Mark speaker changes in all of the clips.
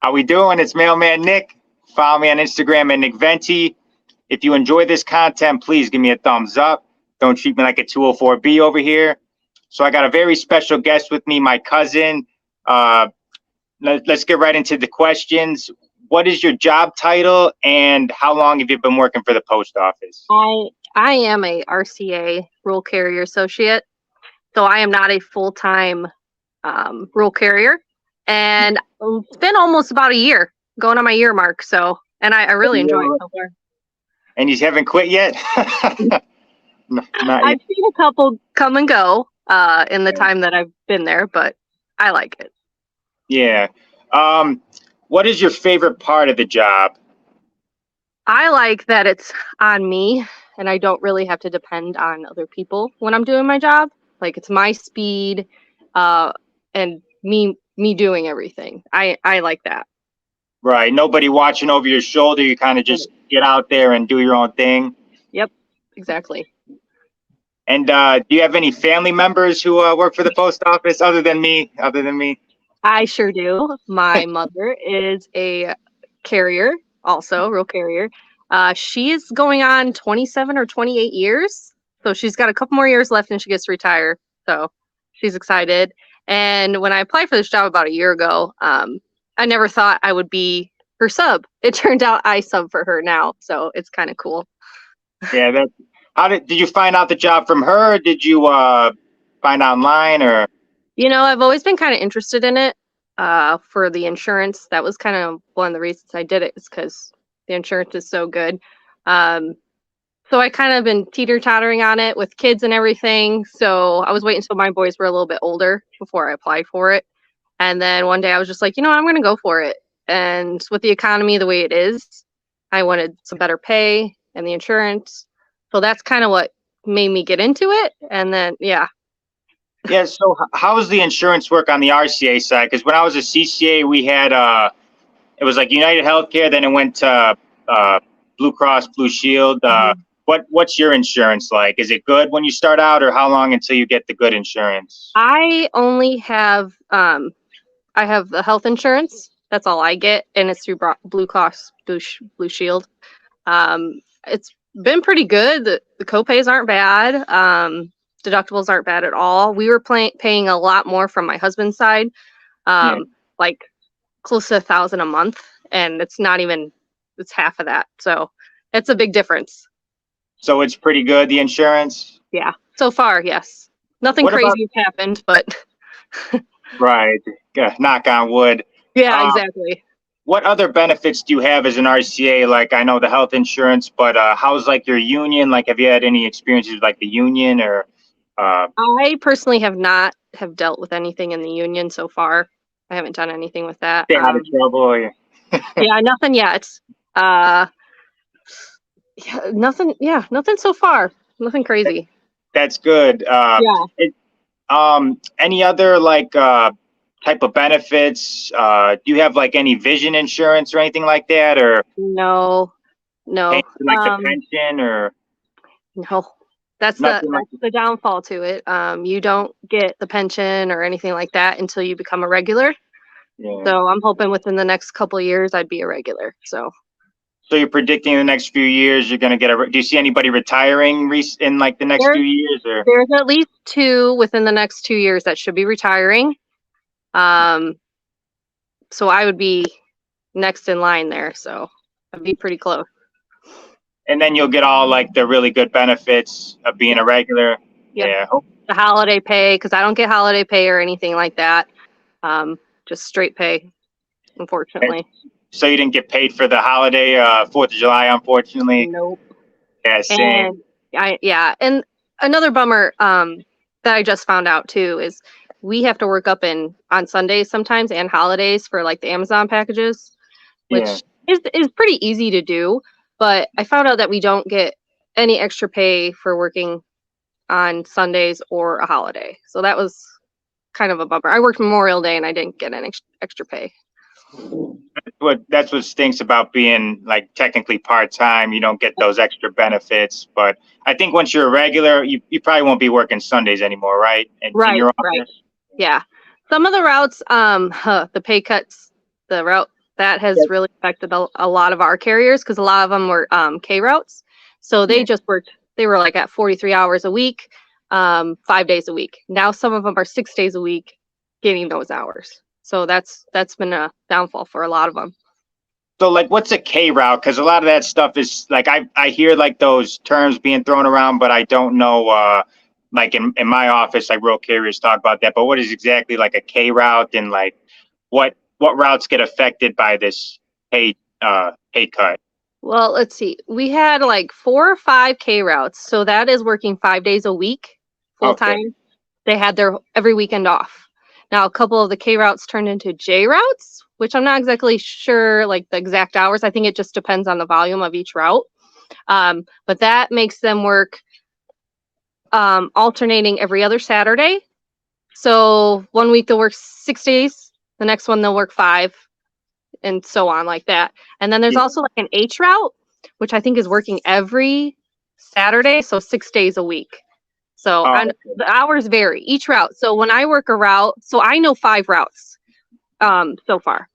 Speaker 1: How we doing? It's Mailman Nick. Follow me on Instagram at Nick Venti. If you enjoy this content, please give me a thumbs up. Don't treat me like a 204B over here. So I got a very special guest with me, my cousin. Let's get right into the questions. What is your job title and how long have you been working for the post office?
Speaker 2: I am a RCA, Rural Carrier Associate. So I am not a full-time rural carrier. And it's been almost about a year, going on my year mark. So, and I really enjoy it so far.
Speaker 1: And you haven't quit yet? No, not
Speaker 2: I've
Speaker 1: yet.
Speaker 2: seen a couple come and go in the time that I've been there, but I like it.
Speaker 1: Yeah. What is your favorite part of the job?
Speaker 2: I like that it's on me and I don't really have to depend on other people when I'm doing my job. Like it's my speed and me doing everything. I like that.
Speaker 1: Right. Nobody watching over your shoulder. You kind of just get out there and do your own thing.
Speaker 2: Yep, exactly.
Speaker 1: And do you have any family members who work for the post office other than me?
Speaker 2: I sure do. My mother is a carrier, also rural carrier. She is going on 27 or 28 years. So she's got a couple more years left and she gets to retire. So she's excited. And when I applied for this job about a year ago, I never thought I would be her sub. It turned out I sub for her now. So it's kind of cool.
Speaker 1: Yeah. Did you find out the job from her? Or did you find online or?
Speaker 2: You know, I've always been kind of interested in it for the insurance. That was kind of one of the reasons I did it, is because the insurance is so good. So I kind of been teeter-tottering on it with kids and everything. So I was waiting until my boys were a little bit older before I applied for it. And then one day I was just like, I'm going to go for it. And with the economy the way it is, I wanted some better pay and the insurance. So that's kind of what made me get into it. And then, yeah.
Speaker 1: Yeah. So how does the insurance work on the RCA side? Because when I was a CCA, we had it was like United Healthcare. Then it went to Blue Cross Blue Shield. What's your insurance like? Is it good when you start out, or how long until you get the good insurance?
Speaker 2: I only have I have the health insurance. That's all I get, and it's through Blue Cross Blue Shield. It's been pretty good. The copays aren't bad. Deductibles aren't bad at all. We were paying a lot more from my husband's side, like close to $1,000 a month, and it's half of that. So it's a big difference.
Speaker 1: So it's pretty good, the insurance?
Speaker 2: Yeah, so far, yes. Nothing crazy has happened, but
Speaker 1: right. Knock on wood.
Speaker 2: Yeah, exactly.
Speaker 1: What other benefits do you have as an RCA? Like, I know the health insurance, but how's like your union? Like, have you had any experiences with like the union or?
Speaker 2: I personally have not dealt with anything in the union so far. I haven't done anything with that.
Speaker 1: Stay out of trouble.
Speaker 2: Yeah, nothing yet. Nothing so far. Nothing crazy.
Speaker 1: That's good. Any other like type of benefits? Do you have like any vision insurance or anything like that, or
Speaker 2: no?
Speaker 1: Like the pension or?
Speaker 2: No, that's the downfall to it. You don't get the pension or anything like that until you become a regular. Yeah. So I'm hoping within the next couple of years I'd be a regular. So
Speaker 1: you're predicting in the next few years you're going to get do you see anybody retiring in like the next few years? Or?
Speaker 2: There's at least 2 within the next 2 years that should be retiring. So I would be next in line there. So I'd be pretty close.
Speaker 1: And then you'll get all like the really good benefits of being a regular.
Speaker 2: Yep. Yeah. The holiday pay, because I don't get holiday pay or anything like that. Just straight pay, unfortunately.
Speaker 1: So you didn't get paid for the holiday, 4th of July, unfortunately?
Speaker 2: Nope.
Speaker 1: Yeah, same.
Speaker 2: And another bummer that I just found out too is we have to work up on Sundays sometimes and holidays for like the Amazon packages, which is pretty easy to do. But I found out that we don't get any extra pay for working on Sundays or a holiday. So that was kind of a bummer. I worked Memorial Day and I didn't get any extra pay.
Speaker 1: That's what stinks about being like technically part-time. You don't get those extra benefits. But I think once you're a regular, you probably won't be working Sundays anymore, right?
Speaker 2: Right. Yeah. Some of the routes, the pay cuts, the route that has really affected a lot of our carriers because a lot of them were K routes. So they just worked, they were like at 43 hours a week, 5 days a week. Now some of them are 6 days a week getting those hours. So that's been a downfall for a lot of them.
Speaker 1: So like, what's a K route? Because a lot of that stuff is like, I hear like those terms being thrown around, but I don't know, like in my office, like rural carriers talk about that, but what is exactly like a K route, and like what routes get affected by this pay cut?
Speaker 2: Well, let's see. We had like 4 or 5 K routes. So that is working 5 days a week, full time.
Speaker 1: Okay.
Speaker 2: They had their every weekend off. Now, a couple of the K routes turned into J routes, which I'm not exactly sure like the exact hours. I think it just depends on the volume of each route. But that makes them work alternating every other Saturday. So one week they'll work 6 days, the next one they'll work 5, and so on like that. And then there's also like an H route, which I think is working every Saturday, so 6 days a week. So and the hours vary each route. So when I work a route, so I know 5 routes so far.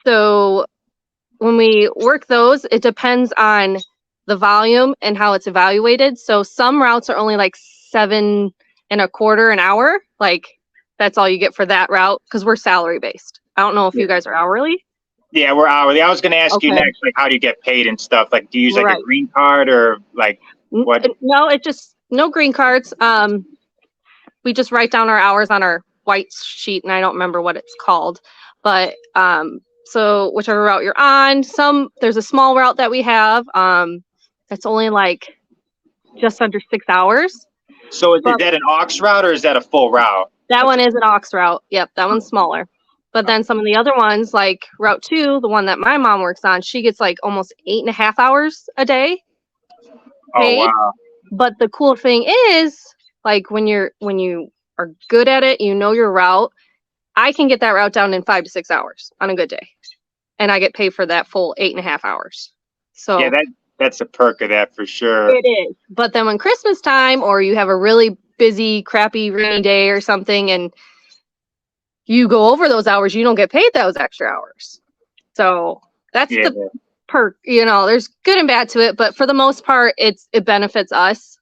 Speaker 2: So when we work those, it depends on the volume and how it's evaluated. So some routes are only like 7.25 an hour. Like that's all you get for that route because we're salary based. I don't know if you guys are hourly.
Speaker 1: Yeah, we're hourly. I was going to ask you next, like, how do you get paid and stuff? Like, do you use like a green card or like what?
Speaker 2: No, it just no green cards. We just write down our hours on our white sheet, and I don't remember what it's called, but so whichever route you're on, there's a small route that we have that's only like just under 6 hours.
Speaker 1: So is that an aux route or is that a full route?
Speaker 2: That one is an aux route. Yep, that one's smaller. But then some of the other ones, like Route 2, the one that my mom works on, she gets like almost 8.5 hours a day paid.
Speaker 1: Oh, wow.
Speaker 2: But the cool thing is, like when you are good at it, you know your route, I can get that route down in 5 to 6 hours on a good day. And I get paid for that full 8.5 hours. So
Speaker 1: yeah, that's a perk of that for sure.
Speaker 2: It is. But then when Christmas time or you have a really busy, crappy, rainy day or something and you go over those hours, you don't get paid those extra hours. So that's the perk. You know, there's good and bad to it, but for the most part, it benefits us.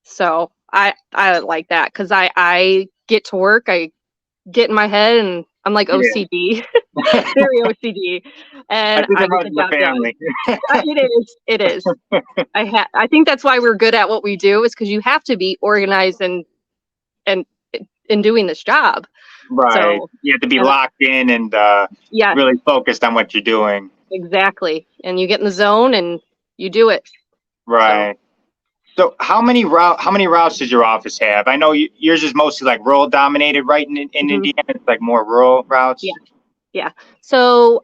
Speaker 2: So I like that because I get to work, I get in my head, and I'm like OCD, very OCD, and I get the job done. It is. I think that's why we're good at what we do, is because you have to be organized and in doing this job.
Speaker 1: Right.
Speaker 2: So,
Speaker 1: you have to be locked in and really focused on what you're doing.
Speaker 2: Exactly. And you get in the zone and you do it.
Speaker 1: Right. So how many routes does your office have? I know yours is mostly like rural dominated, right? In Indiana, it's like more rural routes.
Speaker 2: Yeah. So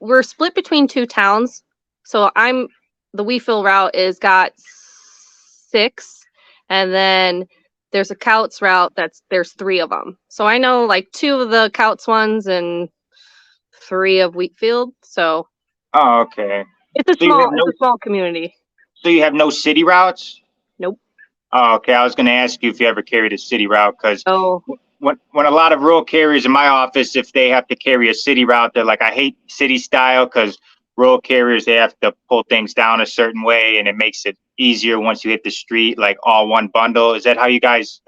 Speaker 2: we're split between 2 towns. So the Wheatfield route got 6, and then there's a Couts route there's 3 of them. So I know like 2 of the Couts ones and 3 of Wheatfield. So
Speaker 1: oh, okay.
Speaker 2: It's a small community.
Speaker 1: So you have no city routes?
Speaker 2: Nope.
Speaker 1: Oh, okay. I was going to ask you if you ever carried a city route, because when a lot of rural carriers in my office, if they have to carry a city route, they're like, I hate city style, because rural carriers, they have to pull things down a certain way, and it makes it easier once you hit the street, like all one bundle. Is that how you guys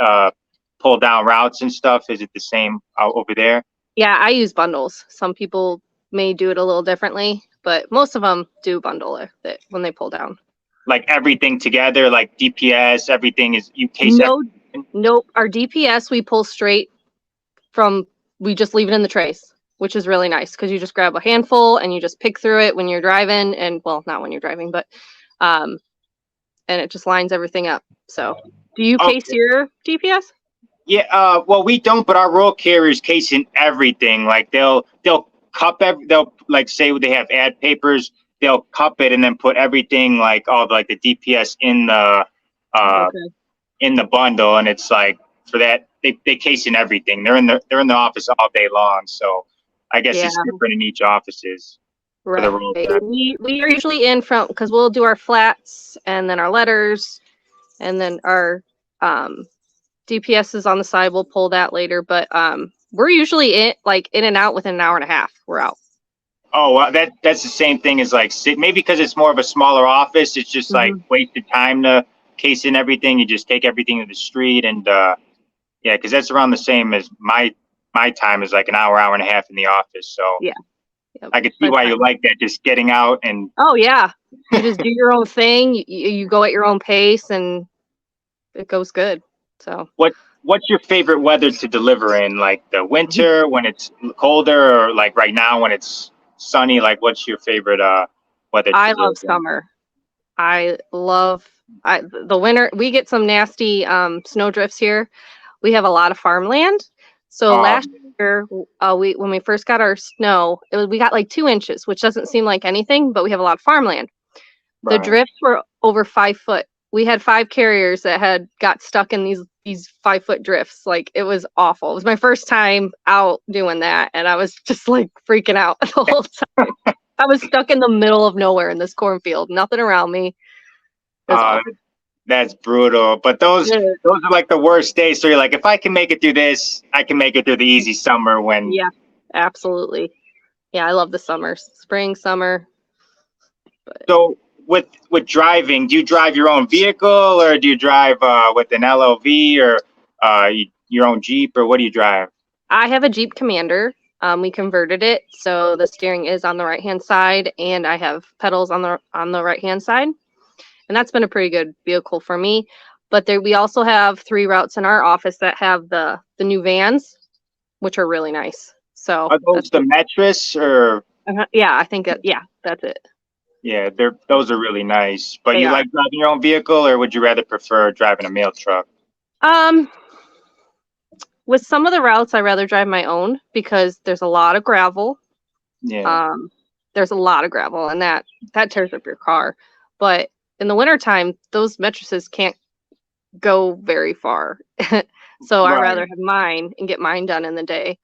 Speaker 1: pull down routes and stuff? Is it the same over there?
Speaker 2: Yeah, I use bundles. Some people may do it a little differently, but most of them do bundle it when they pull down.
Speaker 1: Like everything together, like DPS, everything is you case.
Speaker 2: Nope. Our DPS we pull straight from. We just leave it in the trays, which is really nice because you just grab a handful and you just pick through it when you're driving, and well, not when you're driving, but and it just lines everything up. So, do you case your DPS?
Speaker 1: Yeah. Well, we don't, but our rural carriers case in everything. Like they'll cup they'll like say they have ad papers. They'll cup it and then put everything like all the DPS in the in the bundle, and it's like for that they case in everything. They're in the office all day long, so I guess it's different in each offices.
Speaker 2: Right. We are usually in front because we'll do our flats and then our letters, and then our DPS is on the side. We'll pull that later, but we're usually in and out within an hour and a half. We're out.
Speaker 1: Oh, well, that's the same thing as like maybe because it's more of a smaller office. It's just like wasted time to case in everything. You just take everything to the street, and yeah, because that's around the same as my time is like an hour and a half in the office. So
Speaker 2: Yeah, yep.
Speaker 1: I can see why you like that, just getting out and.
Speaker 2: Oh yeah, you just do your own thing. You go at your own pace, and it goes good. So
Speaker 1: what's your favorite weather to deliver in? Like the winter when it's colder, or like right now when it's sunny? Like what's your favorite weather?
Speaker 2: I love summer. I love the winter. We get some nasty snow drifts here. We have a lot of farmland. So last year, when we first got our snow, we got like 2 inches, which doesn't seem like anything, but we have a lot of farmland. The drifts were over 5 foot. We had 5 carriers that got stuck in these 5 foot drifts. Like it was awful. It was my first time out doing that, and I was just like freaking out the whole time. I was stuck in the middle of nowhere in this cornfield, nothing around me.
Speaker 1: That's brutal. But those are like the worst days. So you're like, if I can make it through this, I can make it through the easy summer when.
Speaker 2: Yeah, absolutely. Yeah, I love the summer, spring, summer. But.
Speaker 1: So with driving, do you drive your own vehicle, or do you drive with an LLV, or your own Jeep, or what do you drive?
Speaker 2: I have a Jeep Commander. We converted it so the steering is on the right hand side, and I have pedals on the right hand side, and that's been a pretty good vehicle for me. But we also have 3 routes in our office that have the new vans, which are really nice. So
Speaker 1: are those the Metris or?
Speaker 2: Yeah, I think that's it.
Speaker 1: Yeah, those are really nice. But you like driving your own vehicle, or would you rather prefer driving a mail truck?
Speaker 2: With some of the routes, I rather drive my own because there's a lot of gravel.
Speaker 1: Yeah.
Speaker 2: There's a lot of gravel, and that tears up your car. But in the wintertime, those mattresses can't go very far. So I'd rather have mine and get mine done in the day.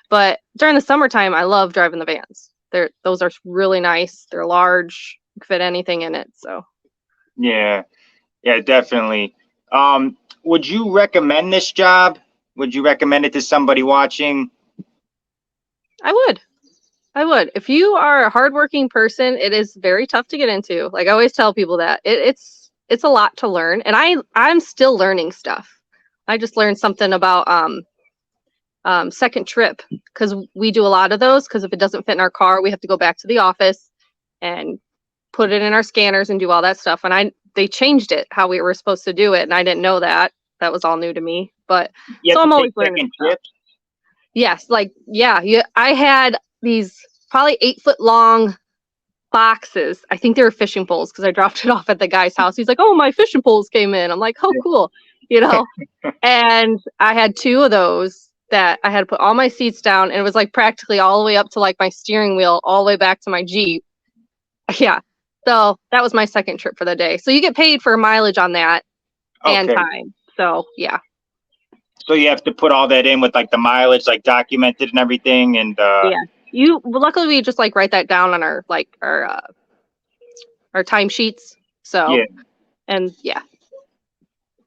Speaker 2: But during the summertime, I love driving the vans. Those are really nice. They're large. You can fit anything in it. So.
Speaker 1: Yeah, definitely. Would you recommend this job? Would you recommend it to somebody watching? I
Speaker 2: would. If you are a hardworking person, it is very tough to get into. Like I always tell people that it's a lot to learn, and I'm still learning stuff. I just learned something about second trip, because we do a lot of those, because if it doesn't fit in our car, we have to go back to the office and put it in our scanners and do all that stuff. And they changed it how we were supposed to do it, and I didn't know that. That was all new to me. But so I'm always learning. Yes, I had these probably 8 foot long boxes. I think they were fishing poles, because I dropped it off at the guy's house. He's like, "Oh, my fishing poles came in." I'm like, "Oh, cool," And I had 2 of those that I had to put all my seats down, and it was like practically all the way up to like my steering wheel, all the way back to my Jeep. Yeah. So that was my second trip for the day. So you get paid for mileage on that and time. So yeah.
Speaker 1: So you have to put all that in with like the mileage, like documented and everything, and
Speaker 2: luckily we just like write that down on our timesheets. So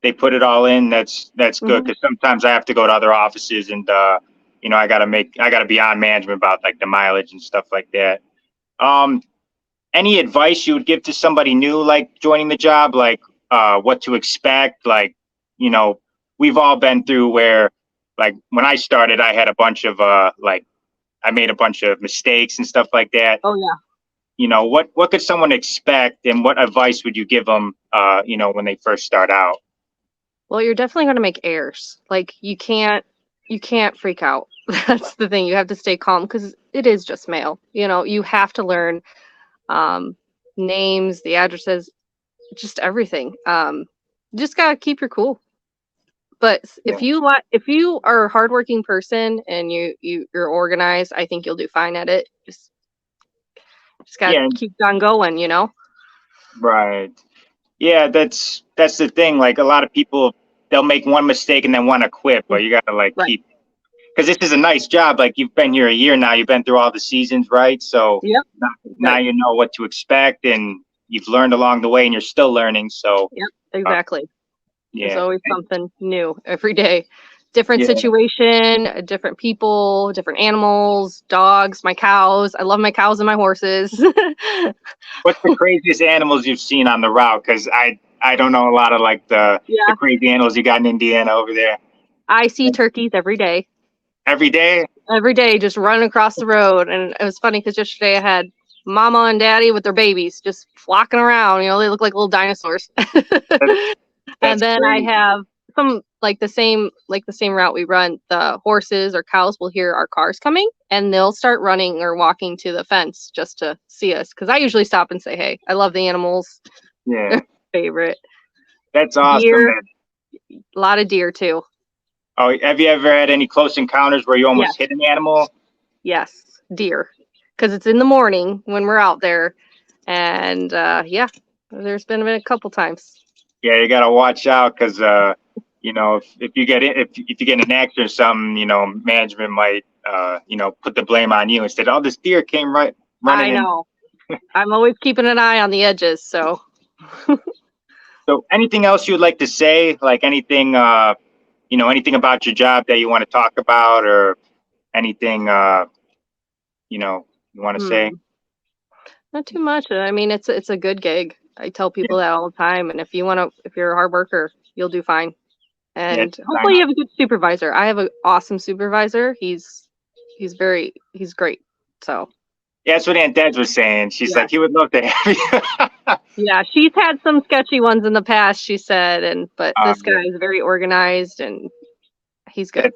Speaker 1: they put it all in. That's good, because sometimes I have to go to other offices, and I gotta be on management about like the mileage and stuff like that. Any advice you would give to somebody new, like joining the job, like what to expect? Like, we've all been through where, like when I started, I had a bunch of I made a bunch of mistakes and stuff like that.
Speaker 2: Oh yeah.
Speaker 1: What could someone expect, and what advice would you give them, when they first start out?
Speaker 2: Well, you're definitely going to make errors. Like you can't freak out. That's the thing. You have to stay calm, because it is just mail. You have to learn names, the addresses, just everything. You just got to keep your cool. But if you are a hardworking person and you're organized, I think you'll do fine at it. Just gotta keep on going,
Speaker 1: Right. Yeah, that's the thing. Like a lot of people, they'll make one mistake and then want to quit, but you gotta keep, because this is a nice job. Like you've been here a year now, you've been through all the seasons, right? So now you know what to expect, and you've learned along the way, and you're still learning. So
Speaker 2: exactly. There's always something new every day. different
Speaker 1: Yeah.
Speaker 2: situation, different people, different animals, dogs, my cows. I love my cows and my horses.
Speaker 1: What's the craziest animals you've seen on the route? Because I don't know a lot of like the
Speaker 2: Yeah.
Speaker 1: crazy animals you got in Indiana over there.
Speaker 2: I see turkeys every day.
Speaker 1: Every day?
Speaker 2: Every day, just running across the road. And it was funny because yesterday I had mama and daddy with their babies just flocking around. You know, they look like little dinosaurs. And
Speaker 1: That's
Speaker 2: then I
Speaker 1: crazy.
Speaker 2: have some like the same route we run. The horses or cows will hear our cars coming, and they'll start running or walking to the fence just to see us. Because I usually stop and say, "Hey, I love the animals.
Speaker 1: Yeah,
Speaker 2: Favorite
Speaker 1: that's awesome,
Speaker 2: deer,
Speaker 1: man.
Speaker 2: a lot of deer too.
Speaker 1: Oh, have you ever had any close encounters where you
Speaker 2: Yes,
Speaker 1: almost hit an animal?
Speaker 2: yes, deer. Because it's in the morning when we're out there, and yeah, there's been a couple times.
Speaker 1: Yeah, you gotta watch out because you know, if you get if you get in an accident or something, you know, management might you know, put the blame on you instead. Oh, this deer came right running
Speaker 2: I
Speaker 1: in.
Speaker 2: know. I'm always keeping an eye on the edges. So
Speaker 1: So, anything else you would like to say? Like anything, you know, anything about your job that you want to talk about, or anything, you know, you want to say?
Speaker 2: not too much. I mean, it's a good gig. I tell people that all the time. And if you're a hard worker, you'll do fine.
Speaker 1: Yeah,
Speaker 2: And hopefully you have a good supervisor. I have an awesome supervisor. He's great. So
Speaker 1: yeah, that's what Aunt Des was saying. She's
Speaker 2: yeah.
Speaker 1: like, he would love to have you.
Speaker 2: Yeah, she's had some sketchy ones in the past, she said, but this guy is very organized and he's good.
Speaker 1: That,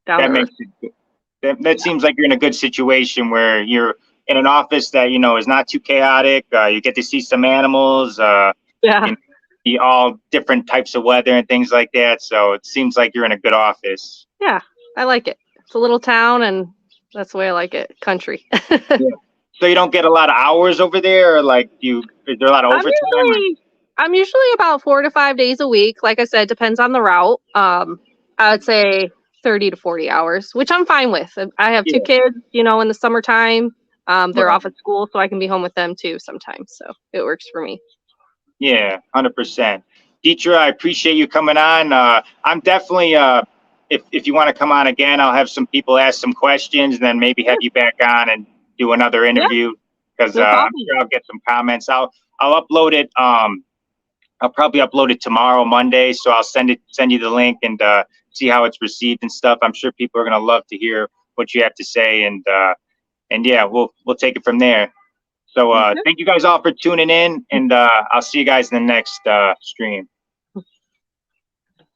Speaker 2: Down
Speaker 1: that
Speaker 2: to earth.
Speaker 1: makes it good. That seems like you're in a good situation where you're in an office that, you know, is not too chaotic. You get to see some animals,
Speaker 2: Yeah.
Speaker 1: you know, see all different types of weather and things like that. So it seems like you're in a good office.
Speaker 2: Yeah. I like it. It's a little town and that's the way I like it. Country.
Speaker 1: Yeah. So you don't get a lot of hours over there, or like is there a lot of overtime?
Speaker 2: I'm usually about 4 to 5 days a week. Like I said, depends on the route. I would say 30 to 40 hours, which I'm fine with. I have two
Speaker 1: Yeah,
Speaker 2: kids, you know, in the summertime. They're
Speaker 1: right.
Speaker 2: off at school, so I can be home with them too sometimes. So it works for me.
Speaker 1: Yeah, 100%. Dietra, I appreciate you coming on. I'm definitely, if you want to come on again, I'll have some people ask some questions, and then maybe have you back on and do another
Speaker 2: Yeah,
Speaker 1: interview because
Speaker 2: no
Speaker 1: I'm
Speaker 2: problem.
Speaker 1: sure I'll get some comments. I'll upload it. I'll probably upload it tomorrow, Monday. So I'll send you the link and see how it's received and stuff. I'm sure people are gonna love to hear what you have to say, and yeah, we'll take it from there. So
Speaker 2: Okay.
Speaker 1: thank you guys all for tuning in, and I'll see you guys in the next stream.